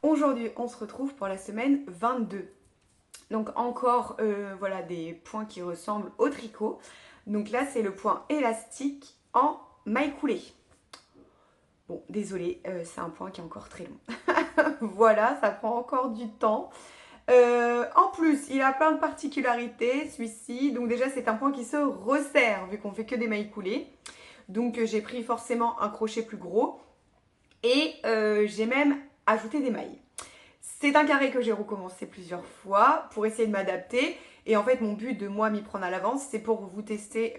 Aujourd'hui, on se retrouve pour la semaine 22. Donc encore voilà des points qui ressemblent au tricot. Donc là, c'est le point élastique en maille coulée. Bon, désolé, c'est un point qui est encore très long. Voilà, ça prend encore du temps. En plus, il a plein de particularités, celui-ci. Donc déjà, c'est un point qui se resserre, vu qu'on fait que des mailles coulées. Donc j'ai pris forcément un crochet plus gros. Et j'ai même ajouté des mailles. C'est un carré que j'ai recommencé plusieurs fois pour essayer de m'adapter. Et en fait, mon but de moi m'y prendre à l'avance, c'est pour vous tester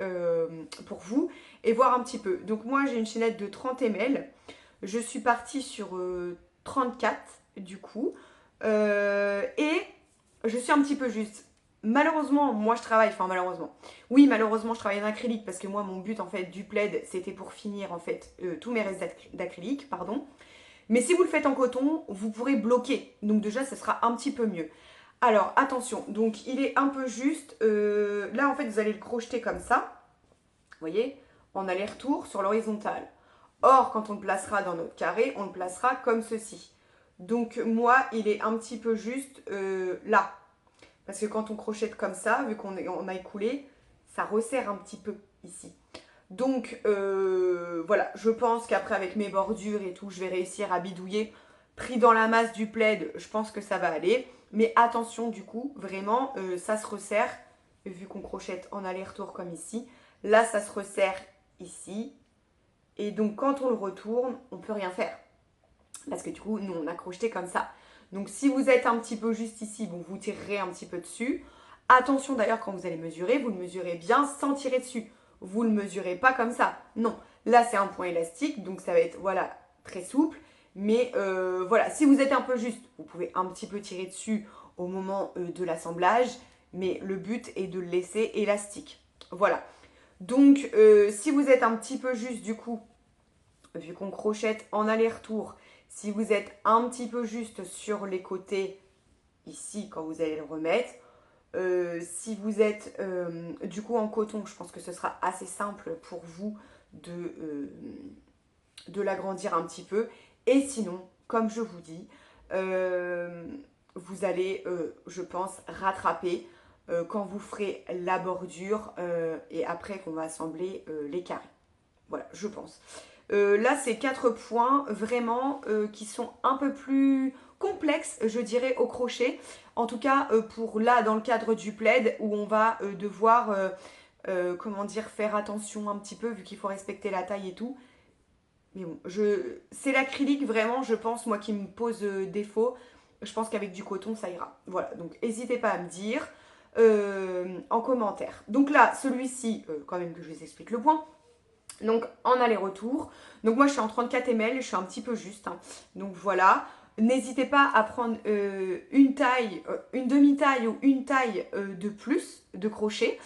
pour vous et voir un petit peu. Donc moi, j'ai une chaînette de 30 ml. Je suis partie sur 34 du coup. Et je suis un petit peu juste. Malheureusement, moi je travaille, enfin malheureusement. Oui, malheureusement, je travaille en acrylique parce que moi, mon but en fait du plaid, c'était pour finir en fait tous mes restes d'acrylique, pardon. Mais si vous le faites en coton, vous pourrez bloquer. Donc déjà, ça sera un petit peu mieux. Alors, attention. Donc, il est un peu juste. Là, en fait, vous allez le crocheter comme ça. Vous voyez, en aller-retour sur l'horizontale. Or, quand on le placera dans notre carré, on le placera comme ceci. Donc, moi, il est un petit peu juste là. Parce que quand on crochette comme ça, vu qu'on a écoulé, ça resserre un petit peu ici. Donc voilà, je pense qu'après avec mes bordures et tout, je vais réussir à bidouiller. Pris dans la masse du plaid, je pense que ça va aller. Mais attention du coup, vraiment, ça se resserre, vu qu'on crochette en aller-retour comme ici. Là, ça se resserre ici. Et donc quand on le retourne, on ne peut rien faire. Parce que du coup, nous, on a crocheté comme ça. Donc si vous êtes un petit peu juste ici, bon, vous tirerez un petit peu dessus. Attention d'ailleurs, quand vous allez mesurer, vous le mesurez bien sans tirer dessus. Vous ne le mesurez pas comme ça. Non, là c'est un point élastique, donc ça va être voilà très souple. Mais voilà, si vous êtes un peu juste, vous pouvez un petit peu tirer dessus au moment de l'assemblage. Mais le but est de le laisser élastique. Voilà. Donc si vous êtes un petit peu juste du coup, vu qu'on crochette en aller-retour, si vous êtes un petit peu juste sur les côtés ici quand vous allez le remettre, si vous êtes du coup en coton, je pense que ce sera assez simple pour vous de l'agrandir un petit peu. Et sinon, comme je vous dis, vous allez, je pense, rattraper quand vous ferez la bordure et après qu'on va assembler les carrés. Voilà, je pense. Là, c'est 4 points vraiment qui sont un peu plus complexes, je dirais, au crochet. En tout cas, pour là, dans le cadre du plaid, où on va devoir, comment dire, faire attention un petit peu, vu qu'il faut respecter la taille et tout. Mais bon, c'est l'acrylique vraiment, je pense, moi, qui me pose défaut. Je pense qu'avec du coton, ça ira. Voilà, donc n'hésitez pas à me dire en commentaire. Donc là, celui-ci, quand même que je vous explique le point. Donc en aller-retour. Donc moi je suis en 34 ml, je suis un petit peu juste. Hein. Donc voilà. N'hésitez pas à prendre une taille, une demi-taille ou une taille de plus de crochet.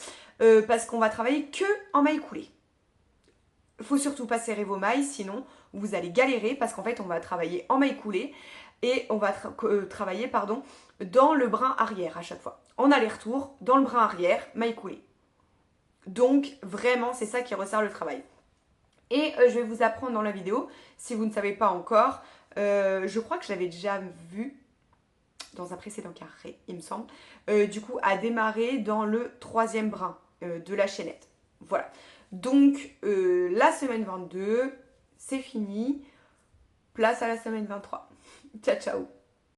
Parce qu'on va travailler que en maille coulée. Il faut surtout pas serrer vos mailles, sinon vous allez galérer parce qu'en fait on va travailler en maille coulée et on va travailler pardon, dans le brin arrière à chaque fois. En aller-retour, dans le brin arrière, maille coulée. Donc vraiment c'est ça qui resserre le travail. Et je vais vous apprendre dans la vidéo, si vous ne savez pas encore, je crois que je l'avais déjà vu dans un précédent carré, il me semble, du coup à démarrer dans le troisième brin de la chaînette. Voilà. Donc la semaine 22, c'est fini. Place à la semaine 23. Ciao ciao.